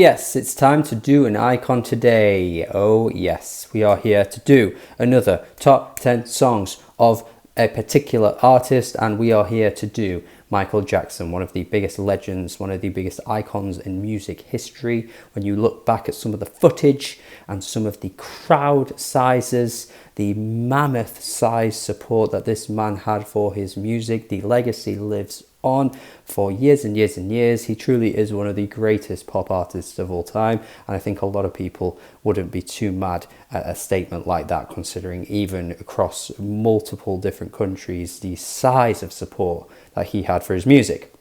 yes, it's time to do an icon today. Oh yes, we are here to do another top 10 songs of a particular artist, and we are here to do Michael Jackson, one of the biggest legends, one of the biggest icons in music history. When you look back at some of the footage and some of the crowd sizes, the mammoth size support that this man had for his music, the legacy lives on for years and years and years. He truly is one of the greatest pop artists of all time, and I think a lot of people wouldn't be too mad at a statement like that, considering even across multiple different countries the size of support that he had for his music.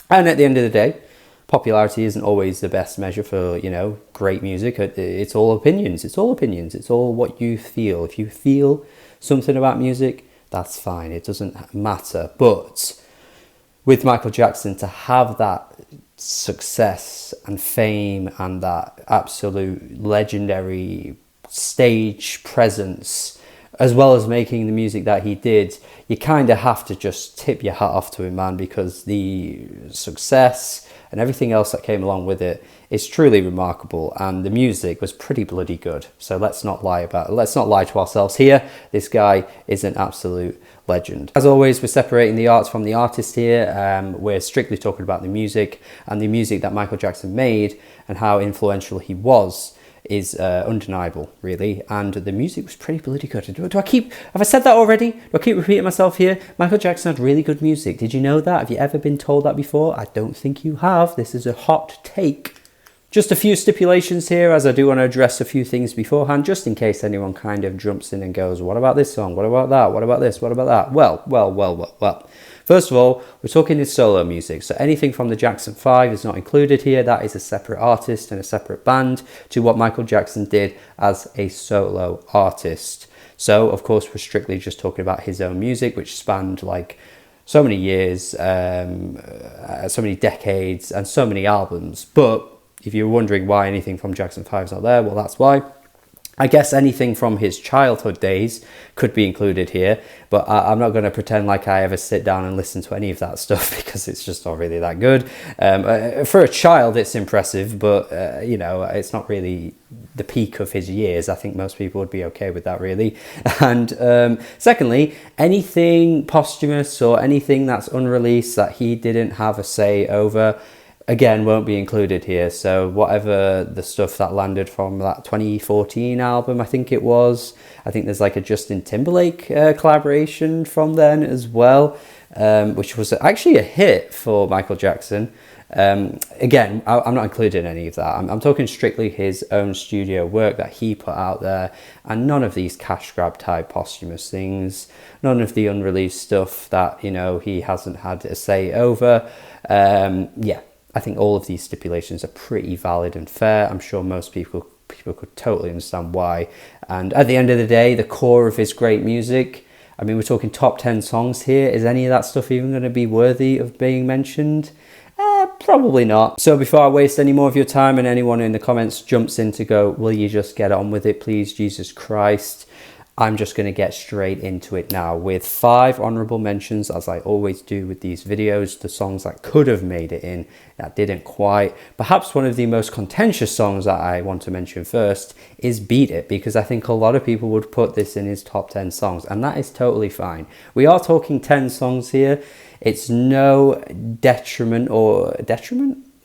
And at the end of the day, popularity isn't always the best measure for, great music. It's all opinions. It's all what you feel. If you feel something about music, that's fine. It doesn't matter. But with Michael Jackson, to have that success and fame and that absolute legendary stage presence, as well as making the music that he did, you kind of have to just tip your hat off to him, man, because the success and everything else that came along with it is truly remarkable, and the music was pretty bloody good. So let's not lie to ourselves here. This guy is an absolute legend. As always, we're separating the arts from the artist here. We're strictly talking about the music, and the music that Michael Jackson made and how influential he was is undeniable, really, and the music was pretty bloody good. Have I said that already? Do I keep repeating myself here? Michael Jackson had really good music. Did you know that? Have you ever been told that before? I don't think you have. This is a hot take. Just a few stipulations here, as I do want to address a few things beforehand, just in case anyone kind of jumps in and goes, what about this song? What about that? What about this? What about that? Well. First of all, we're talking his solo music, so anything from the Jackson 5 is not included here. That is a separate artist and a separate band to what Michael Jackson did as a solo artist. So, of course, we're strictly just talking about his own music, which spanned like so many years, so many decades, and so many albums. But if you're wondering why anything from Jackson 5 is not there, well, that's why. I guess anything from his childhood days could be included here, but I'm not going to pretend like I ever sit down and listen to any of that stuff because it's just not really that good. For a child, it's impressive, but, it's not really the peak of his years. I think most people would be okay with that, really. And secondly, anything posthumous or anything that's unreleased that he didn't have a say over, again, won't be included here. So whatever the stuff that landed from that 2014 album, I think there's like a Justin Timberlake collaboration from then as well, which was actually a hit for Michael Jackson. Again, I'm not including any of that. I'm talking strictly his own studio work that he put out there, and none of these cash grab type posthumous things, none of the unreleased stuff that, he hasn't had a say over. I think all of these stipulations are pretty valid and fair. I'm sure most people could totally understand why. And at the end of the day, the core of his great music, I mean, we're talking top 10 songs here. Is any of that stuff even going to be worthy of being mentioned? Probably not. So before I waste any more of your time and anyone in the comments jumps in to go, will you just get on with it, please, Jesus Christ? I'm just going to get straight into it now with 5 honourable mentions, as I always do with these videos, the songs that could have made it in, that didn't quite. Perhaps one of the most contentious songs that I want to mention first is Beat It, because I think a lot of people would put this in his top 10 songs, and that is totally fine. We are talking 10 songs here. It's no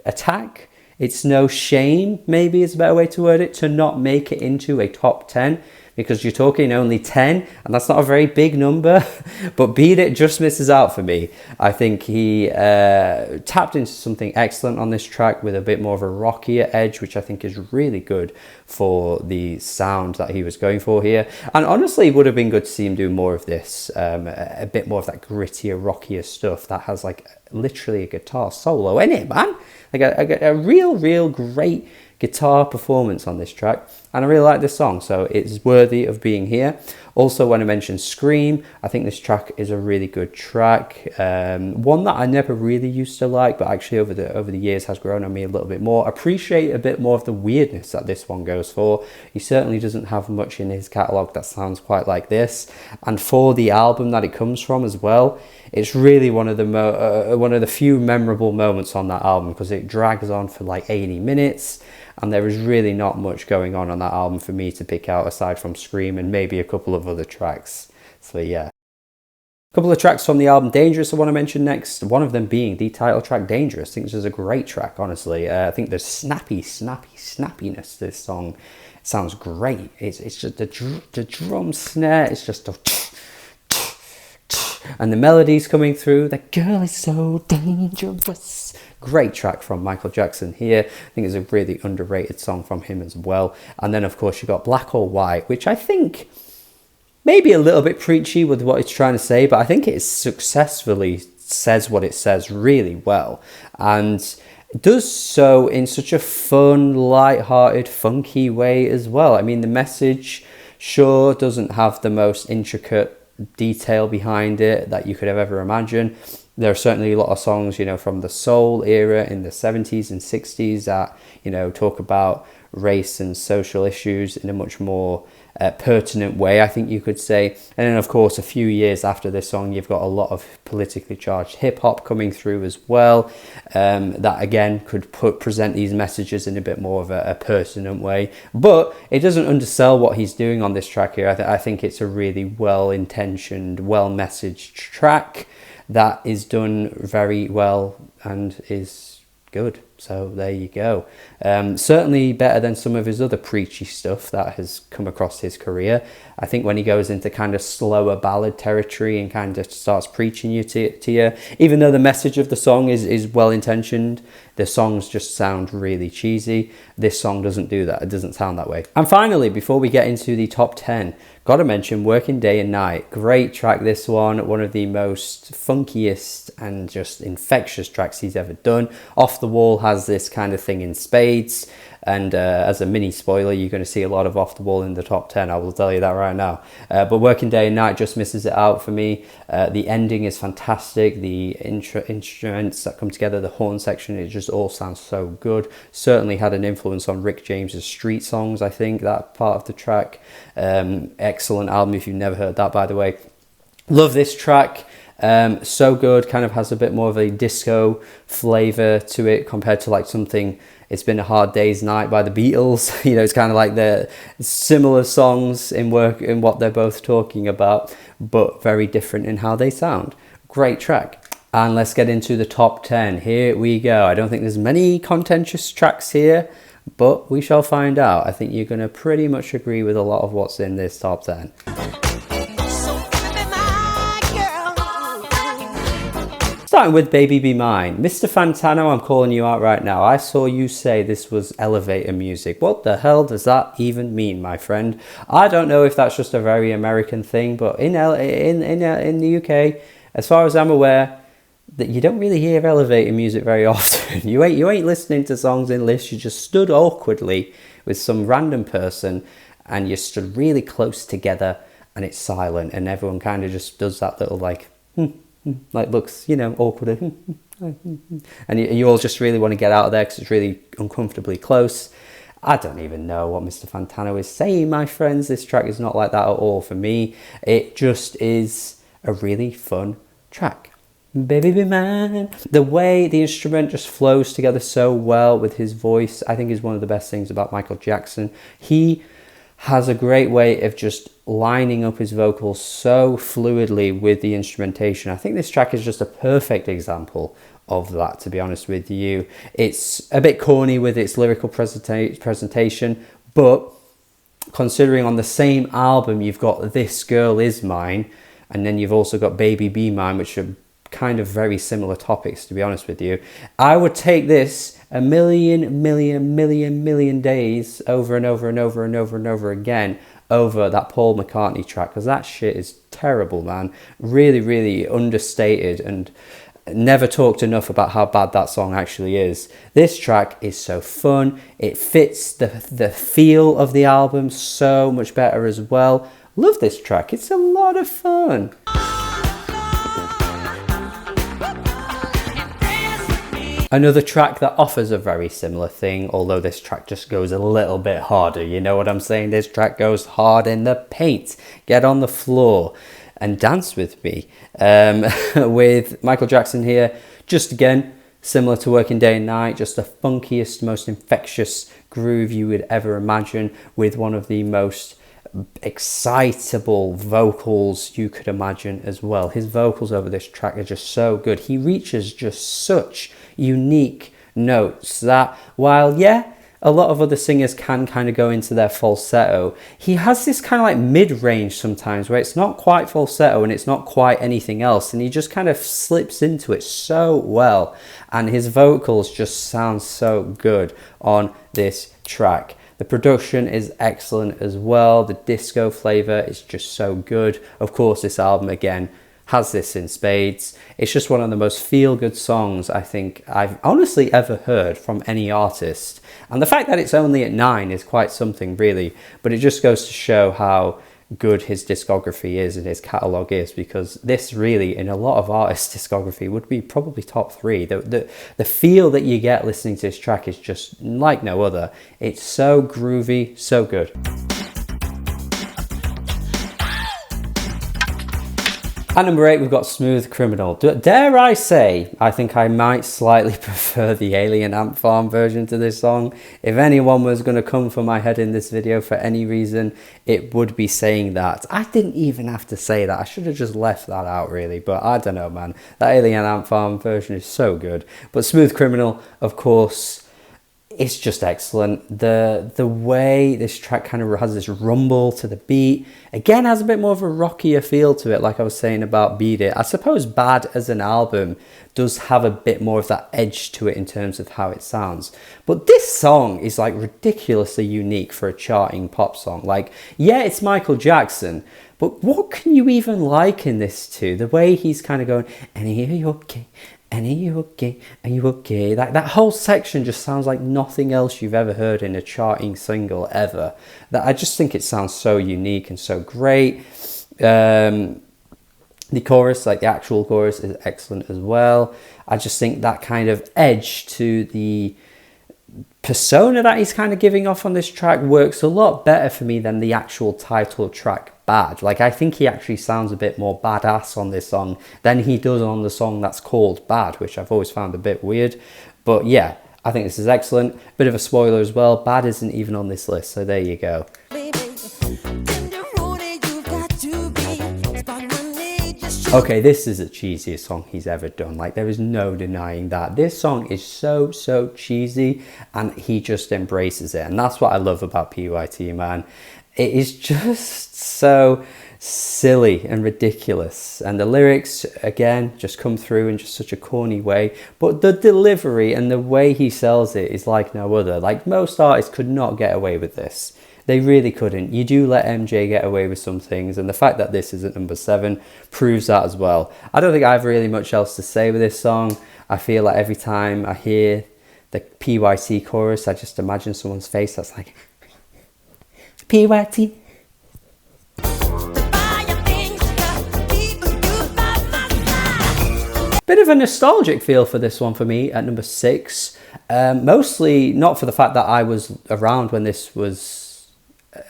attack. It's no shame, maybe is a better way to word it, to not make it into a top 10. Because you're talking only 10, and that's not a very big number, but Beat It just misses out for me. I think he tapped into something excellent on this track with a bit more of a rockier edge, which I think is really good for the sound that he was going for here. And honestly, it would have been good to see him do more of this, a bit more of that grittier, rockier stuff that has like literally a guitar solo in it, man. Like a real great guitar performance on this track. and I really like this song, so it's worthy of being here. Also, when I mentioned Scream, I think this track is a really good track. One that I never really used to like, but actually over the years has grown on me a little bit more. Appreciate a bit more of the weirdness that this one goes for. He certainly doesn't have much in his catalogue that sounds quite like this. And for the album that it comes from as well, it's really one of the few memorable moments on that album, because it drags on for like 80 minutes. And there is really not much going on that album for me to pick out aside from Scream and maybe a couple of other tracks. So yeah. A couple of tracks from the album Dangerous I want to mention next. One of them being the title track Dangerous. I think this is a great track, honestly. I think the snappiness to this song sounds great. It's just the drum snare. It's just a... and the melodies coming through. The girl is so dangerous. Great track from Michael Jackson here. I think it's a really underrated song from him as well. And then, of course, you got Black or White, which I think maybe a little bit preachy with what it's trying to say, but I think it successfully says what it says really well. And it does so in such a fun, light-hearted, funky way as well. I mean, the message sure doesn't have the most intricate detail behind it that you could have ever imagined. There are certainly a lot of songs, you know, from the soul era in the 70s and 60s that, you know, talk about race and social issues in a much more pertinent way, I think you could say. And then, of course, a few years after this song, you've got a lot of politically charged hip-hop coming through as well, that, again, could present these messages in a bit more of a pertinent way. But it doesn't undersell what he's doing on this track here. I think it's a really well-intentioned, well-messaged track that is done very well and is good. So there you go. Certainly better than some of his other preachy stuff that has come across his career. I think when he goes into kind of slower ballad territory and kind of starts preaching to you, even though the message of the song is well intentioned, the songs just sound really cheesy. This song doesn't do that. It doesn't sound that way. And finally, before we get into the top 10, gotta mention Working Day and Night. Great track, this one of the most funkiest and just infectious tracks he's ever done. Off the Wall has this kind of thing in spades, and as a mini spoiler, you're going to see a lot of Off the Wall in the top 10, I will tell you that right now. But Working Day and Night just misses it out for me. The ending is fantastic. The instruments that come together, the horn section, it just all sounds so good. Certainly had an influence on Rick James's Street Songs, I think, that part of the track. Excellent album if you've never heard that, by the way. Love this track. So good, kind of has a bit more of a disco flavor to it compared to like something It's Been a Hard Day's Night by the Beatles. You know, it's kind of like the similar songs in what they're both talking about, but very different in how they sound. Great track. And let's get into the top 10. Here we go. I don't think there's many contentious tracks here, but we shall find out. I think you're going to pretty much agree with a lot of what's in this top 10. Starting with Baby Be Mine. Mr. Fantano, I'm calling you out right now. I saw you say this was elevator music. What the hell does that even mean, my friend? I don't know if that's just a very American thing, but in the UK, as far as I'm aware, that you don't really hear elevator music very often. You ain't listening to songs in lists. You just stood awkwardly with some random person and you stood really close together and it's silent and everyone kind of just does that little like looks, you know, awkward. And you all just really want to get out of there because it's really uncomfortably close. I don't even know what Mr. Fantano is saying, my friends. This track is not like that at all for me. It just is a really fun track. Baby Be Mine. The way the instrument just flows together so well with his voice, I think is one of the best things about Michael Jackson. He has a great way of just lining up his vocals so fluidly with the instrumentation. I think this track is just a perfect example of that, to be honest with you. It's a bit corny with its lyrical presentation, but considering on the same album you've got This Girl Is Mine, and then you've also got Baby Be Mine, which are kind of very similar topics, to be honest with you. I would take this a million days over and over and over and over and over again over that Paul McCartney track, because that shit is terrible, man. Really, really understated, and never talked enough about how bad that song actually is. This track is so fun. It fits the feel of the album so much better as well. Love this track. It's a lot of fun. Another track that offers a very similar thing, although this track just goes a little bit harder. You know what I'm saying? This track goes hard in the paint. Get on the floor and dance with me. With Michael Jackson here, just again, similar to Working Day and Night, just the funkiest, most infectious groove you would ever imagine, with one of the most excitable vocals you could imagine as well. His vocals over this track are just so good. He reaches just such unique notes that, while a lot of other singers can kind of go into their falsetto, he has this kind of like mid-range sometimes where it's not quite falsetto and it's not quite anything else, and he just kind of slips into it so well, and his vocals just sound so good on this track. The production is excellent as well. The disco flavor is just so good. Of course, this album again has this in spades. It's just one of the most feel-good songs I think I've honestly ever heard from any artist. And the fact that it's only at 9 is quite something, really. But it just goes to show how good his discography is and his catalogue is, because this really, in a lot of artists' discography, would be probably top 3. The feel that you get listening to this track is just like no other. It's so groovy, so good. At number 8, we've got Smooth Criminal. Dare I say, I think I might slightly prefer the Alien Ant Farm version to this song. If anyone was going to come for my head in this video for any reason, it would be saying that. I didn't even have to say that. I should have just left that out, really. But I don't know, man. That Alien Ant Farm version is so good. But Smooth Criminal, of course, it's just excellent. The way this track kind of has this rumble to the beat, again, has a bit more of a rockier feel to it, like I was saying about Beat It. I suppose Bad as an album does have a bit more of that edge to it in terms of how it sounds. But this song is like ridiculously unique for a charting pop song. Like, yeah, it's Michael Jackson, but what can you even liken this to? The way he's kind of going, and are you okay? And are you okay? Are you okay? That whole section just sounds like nothing else you've ever heard in a charting single ever. That I just think it sounds so unique and so great. The chorus, like the actual chorus, is excellent as well. I just think that kind of edge to the persona that he's kind of giving off on this track works a lot better for me than the actual title track Bad. Like, I think he actually sounds a bit more badass on this song than he does on the song that's called Bad, which I've always found a bit weird. But yeah, I think this is excellent. Bit of a spoiler as well, Bad isn't even on this list, so there you go. Okay, this is the cheesiest song he's ever done. Like, there is no denying that. This song is so cheesy, and he just embraces it. And that's what I love about Puit Man. It is just so silly and ridiculous. And the lyrics, again, just come through in just such a corny way. But the delivery and the way he sells it is like no other. Like, most artists could not get away with this. They really couldn't. You do let MJ get away with some things, and the fact that this is at number 7 proves that as well. I don't think I have really much else to say with this song. I feel like every time I hear the PYT chorus, I just imagine someone's face that's like, PYT. Bit of a nostalgic feel for this one for me at number 6. Mostly not for the fact that I was around when this was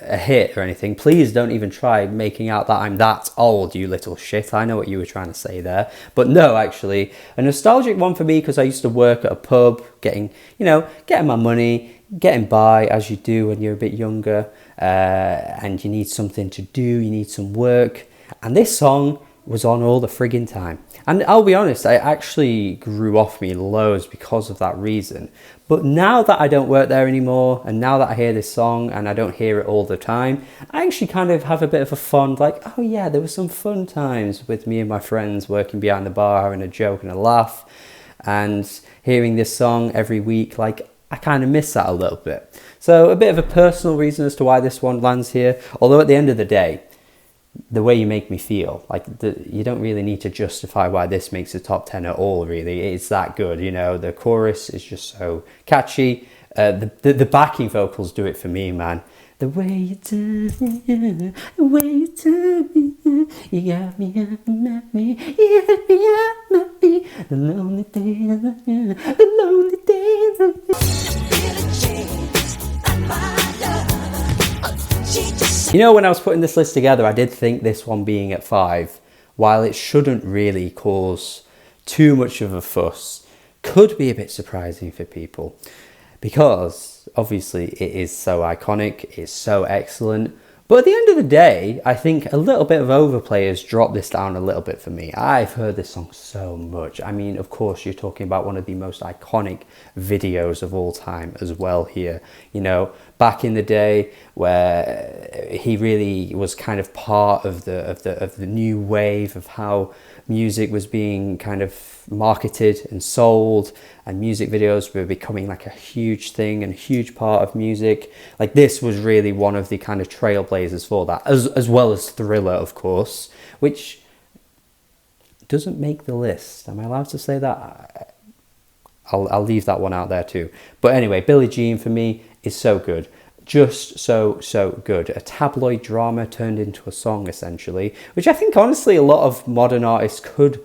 a hit or anything. Please don't even try making out that I'm that old, you little shit. I know what you were trying to say there. But no, actually, a nostalgic one for me because I used to work at a pub, getting my money, getting by as you do when you're a bit younger, and you need something to do, you need some work. And this song was on all the friggin' time. And I'll be honest, I actually grew off me loads because of that reason. But now that I don't work there anymore, and now that I hear this song and I don't hear it all the time, I actually kind of have a bit of a fond, like, oh yeah, there were some fun times with me and my friends working behind the bar, having a joke and a laugh, and hearing this song every week. Like, I kind of miss that a little bit. So a bit of a personal reason as to why this one lands here. Although at the end of the day, the way you make me feel. Like, you don't really need to justify why this makes the top 10 at all, really. It's that good, you know. The chorus is just so catchy. The backing vocals do it for me, man. The way you do me, the way you do me, you got me at me, you got me at me, the lonely days, the lonely days. You know, when I was putting this list together, I did think this one being at 5, while it shouldn't really cause too much of a fuss, could be a bit surprising for people. Because, obviously, it is so iconic, it's so excellent. But at the end of the day, I think a little bit of overplay has dropped this down a little bit for me. I've heard this song so much. I mean, of course, you're talking about one of the most iconic videos of all time as well here. You know, back in the day where he really was kind of part of the new wave of how music was being kind of marketed and sold, and music videos were becoming like a huge thing and a huge part of music. Like, this was really one of the kind of trailblazers for that, as well as Thriller, of course, which doesn't make the list. Am I allowed to say that? I'll leave that one out there too. But anyway, Billie Jean for me is so good. Just so good. A tabloid drama turned into a song, essentially, which I think honestly a lot of modern artists could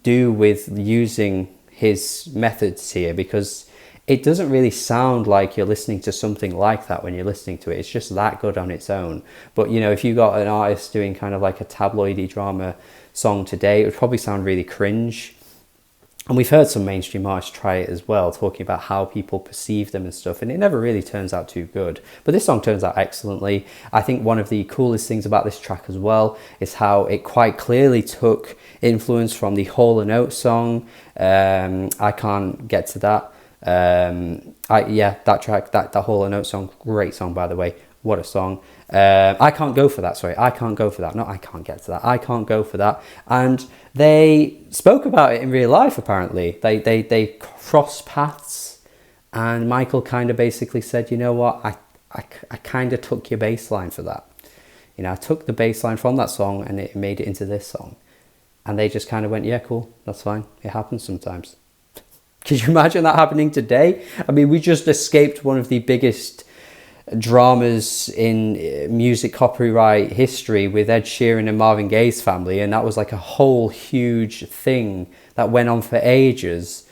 do with using his methods here, because it doesn't really sound like you're listening to something like that when you're listening to it. It's just that good on its own. But, you know, if you got an artist doing kind of like a tabloidy drama song today, it would probably sound really cringe. And we've heard some mainstream artists try it as well, talking about how people perceive them and stuff, and it never really turns out too good. But this song turns out excellently. I think one of the coolest things about this track as well is how it quite clearly took influence from the Hall & Oates song. I Can't Get to That. That track, that Hall & Oates song, great song, by the way. What a song. I Can't Go For That, sorry. I Can't Go For That. Not I Can't Get To That. I Can't Go For That. And they spoke about it in real life, apparently. They crossed paths, and Michael kind of basically said, you know what, I kind of took your bass line for that. You know, I took the bass line from that song and it made it into this song. And they just kind of went, yeah, cool, that's fine. It happens sometimes. Could you imagine that happening today? I mean, we just escaped one of the biggest dramas in music copyright history with Ed Sheeran and Marvin Gaye's family, and that was like a whole huge thing that went on for ages,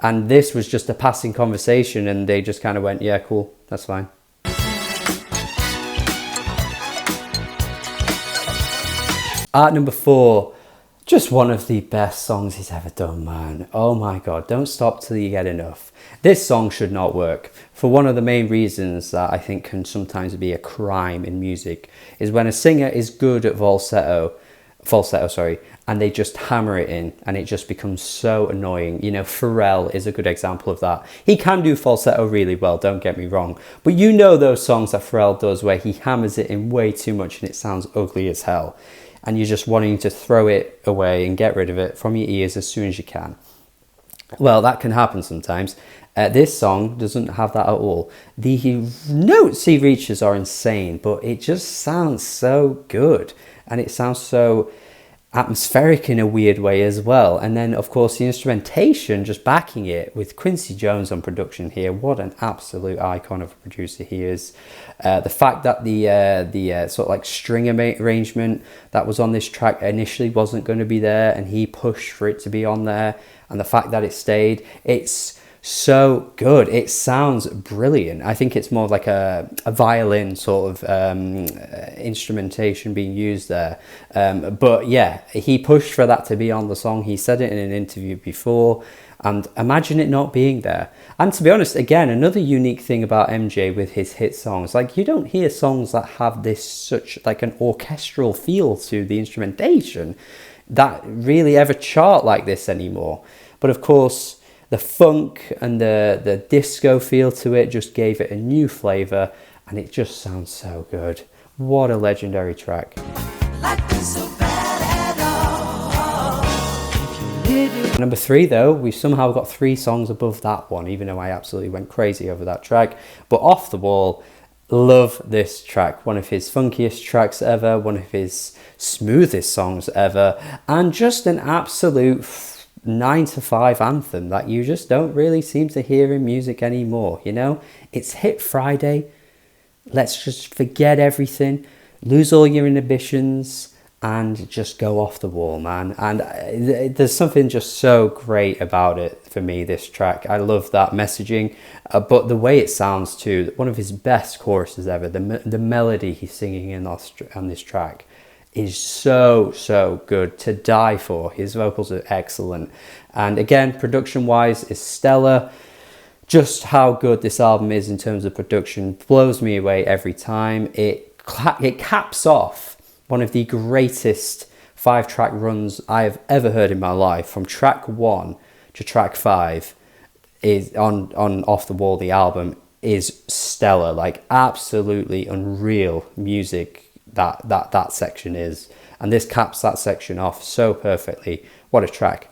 and this was just a passing conversation, and they just kind of went, yeah, cool, that's fine. At number 4, just one of the best songs he's ever done, man. Oh my God, don't stop till you get enough. This song should not work for one of the main reasons that I think can sometimes be a crime in music, is when a singer is good at falsetto, and they just hammer it in and it just becomes so annoying. You know, Pharrell is a good example of that. He can do falsetto really well, don't get me wrong, but you know those songs that Pharrell does where he hammers it in way too much and it sounds ugly as hell, and you're just wanting to throw it away and get rid of it from your ears as soon as you can. Well, that can happen sometimes. This song doesn't have that at all. The notes he reaches are insane, but it just sounds so good. And it sounds so atmospheric in a weird way as well. And then, of course, the instrumentation just backing it with Quincy Jones on production here. What an absolute icon of a producer he is. The fact that the sort of like string arrangement that was on this track initially wasn't going to be there, and he pushed for it to be on there, and the fact that it stayed, it's so good. It sounds brilliant. I think it's more like a violin sort of instrumentation being used there. But yeah, he pushed for that to be on the song. He said it in an interview before, and imagine it not being there. And to be honest, again, another unique thing about MJ with his hit songs, like you don't hear songs that have this such like an orchestral feel to the instrumentation that really ever chart like this anymore. But of course, the funk and the disco feel to it just gave it a new flavour, and it just sounds so good. What a legendary track. Number 3 though, we've somehow got 3 songs above that one, even though I absolutely went crazy over that track. But Off the Wall, Love this track. One of his funkiest tracks ever, one of his smoothest songs ever, and just an absolute 9 to 5 anthem that you just don't really seem to hear in music anymore, you know? It's Hit Friday. Let's just forget everything, lose all your inhibitions, and just go off the wall, man. And there's something just so great about it for me, this track. I love that messaging, but the way it sounds too, one of his best choruses ever, the melody he's singing on this track is so good to die for. His vocals are excellent. And again, production-wise, is stellar. Just how good this album is in terms of production blows me away every time. It caps off one of the greatest 5-track runs I have ever heard in my life. From track 1 to track 5 is on Off the Wall. The album is stellar, like absolutely unreal music that section is, and this caps that section off so perfectly. What a track.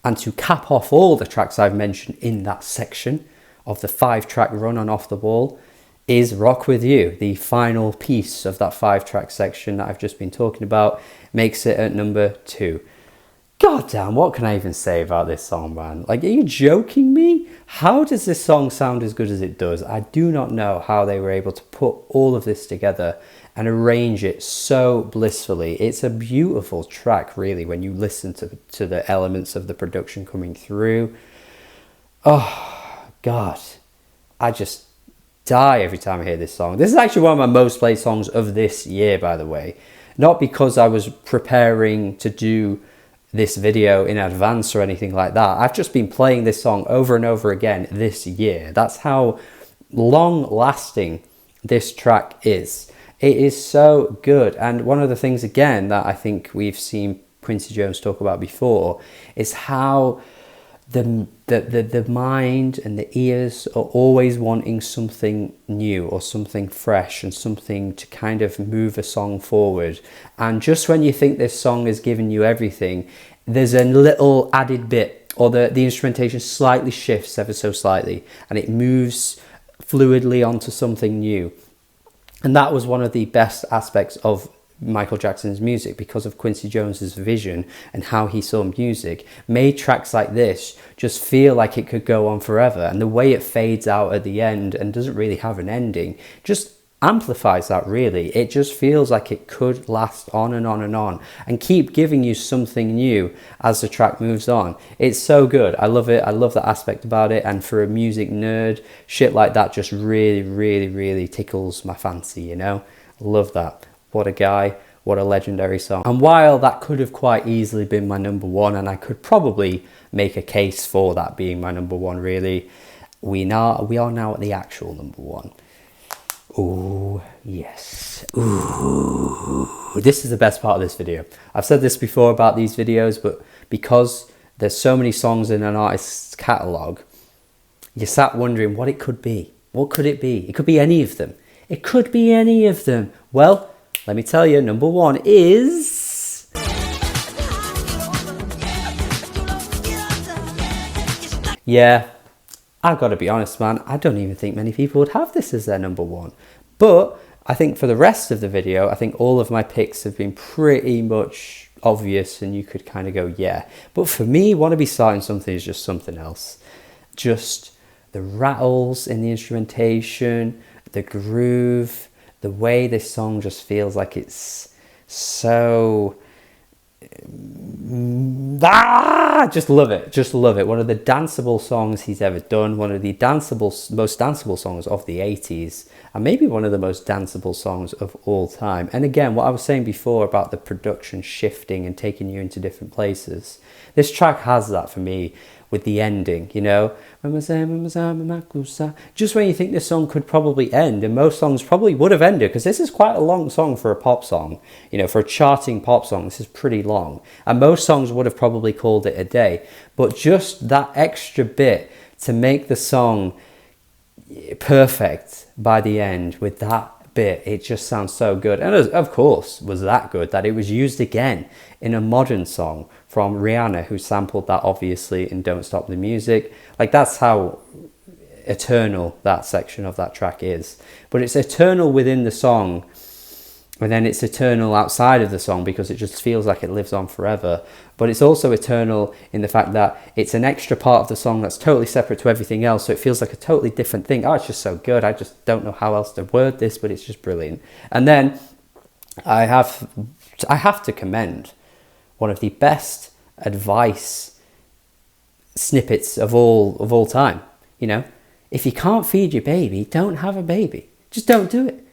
And to cap off all the tracks I've mentioned in that section of the 5-track run on Off the Wall is Rock With You. The final piece of that 5-track section that I've just been talking about makes it at number 2. God damn, what can I even say about this song, man? Like, are you joking me? How does this song sound as good as it does? I do not know how they were able to put all of this together and arrange it so blissfully. It's a beautiful track, really, when you listen to the elements of the production coming through. Oh, God. I just die every time I hear this song. This is actually one of my most played songs of this year, by the way. Not because I was preparing to do this video in advance or anything like that. I've just been playing this song over and over again this year. That's how long lasting this track is. It is so good. And one of the things, again, that I think we've seen Quincy Jones talk about before is how the mind and the ears are always wanting something new or something fresh and something to kind of move a song forward. And just when you think this song has given you everything, there's a little added bit, or the instrumentation slightly shifts ever so slightly and it moves fluidly onto something new. And that was one of the best aspects of Michael Jackson's music, because of Quincy Jones's vision and how he saw music, made tracks like this just feel like it could go on forever. And the way it fades out at the end and doesn't really have an ending just amplifies that, really. It just feels like it could last on and on and on and keep giving you something new as the track moves on. It's so good. I love it. I love that aspect about it. And for a music nerd, shit like that just really tickles my fancy, you know? Love that. What a guy, what a legendary song. And while that could have quite easily been my number 1, and I could probably make a case for that being my number 1, really, we are now at the actual number 1. Ooh, yes. Ooh. This is the best part of this video. I've said this before about these videos, but because there's so many songs in an artist's catalogue, you sat wondering what it could be. What could it be? It could be any of them. It could be any of them. Well, let me tell you, number 1 is... Yeah, I've got to be honest, man. I don't even think many people would have this as their number 1. But I think for the rest of the video, I think all of my picks have been pretty much obvious and you could kind of go, yeah. But for me, Wanna Be Starting Something is just something else. Just the rattles in the instrumentation, the groove, the way this song just feels like it's so... just love it. One of the danceable songs he's ever done, one of the most danceable songs of the 80s, and maybe one of the most danceable songs of all time. And again, what I was saying before about the production shifting and taking you into different places, this track has that for me with the ending, you know, just when you think this song could probably end, and most songs probably would have ended, because this is quite a long song for a pop song, you know, for a charting pop song. This is pretty long, and most songs would have probably called it a day, but just that extra bit to make the song perfect by the end, with that bit, it just sounds so good. And of course was that good that it was used again in a modern song from Rihanna, who sampled that obviously in Don't Stop the Music. Like, that's how eternal that section of that track is. But it's eternal within the song, and then it's eternal outside of the song because it just feels like it lives on forever. But it's also eternal in the fact that it's an extra part of the song that's totally separate to everything else, so it feels like a totally different thing. Oh, it's just so good. I just don't know how else to word this, but it's just brilliant. And then I have to commend one of the best advice snippets of all time. You know, if you can't feed your baby, don't have a baby. Just don't do it.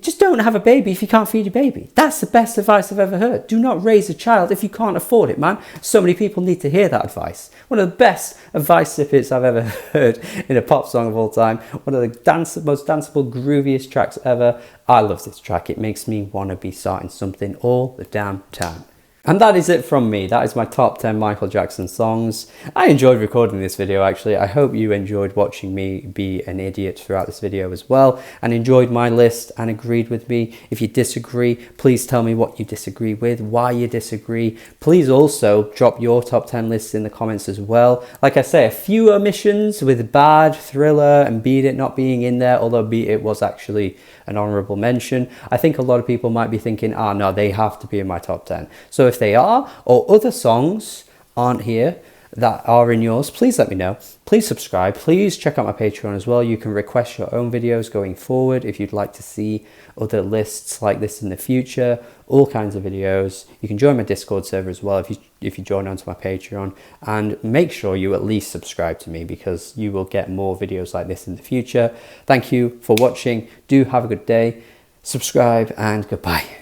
Just don't have a baby if you can't feed your baby. That's the best advice I've ever heard. Do not raise a child if you can't afford it, man. So many people need to hear that advice. One of the best advice snippets I've ever heard in a pop song of all time. One of the most danceable, grooviest tracks ever. I love this track. It makes me want to be starting something all the damn time. And that is it from me. That is my top 10 Michael Jackson songs. I enjoyed recording this video, actually. I hope you enjoyed watching me be an idiot throughout this video as well, and enjoyed my list and agreed with me. If you disagree, please tell me what you disagree with, why you disagree. Please also drop your top 10 lists in the comments as well. Like I say, a few omissions with Bad, Thriller, and Beat It not being in there, although Beat It was actually an honorable mention. I think a lot of people might be thinking, no, they have to be in my top 10. So if they are, or other songs aren't here that are in yours, please let me know. Please subscribe. Please check out my Patreon as well. You can request your own videos going forward if you'd like to see other lists like this in the future, all kinds of videos. You can join my Discord server as well if you join onto my Patreon, and make sure you at least subscribe to me because you will get more videos like this in the future. Thank you for watching. Do have a good day. Subscribe and goodbye.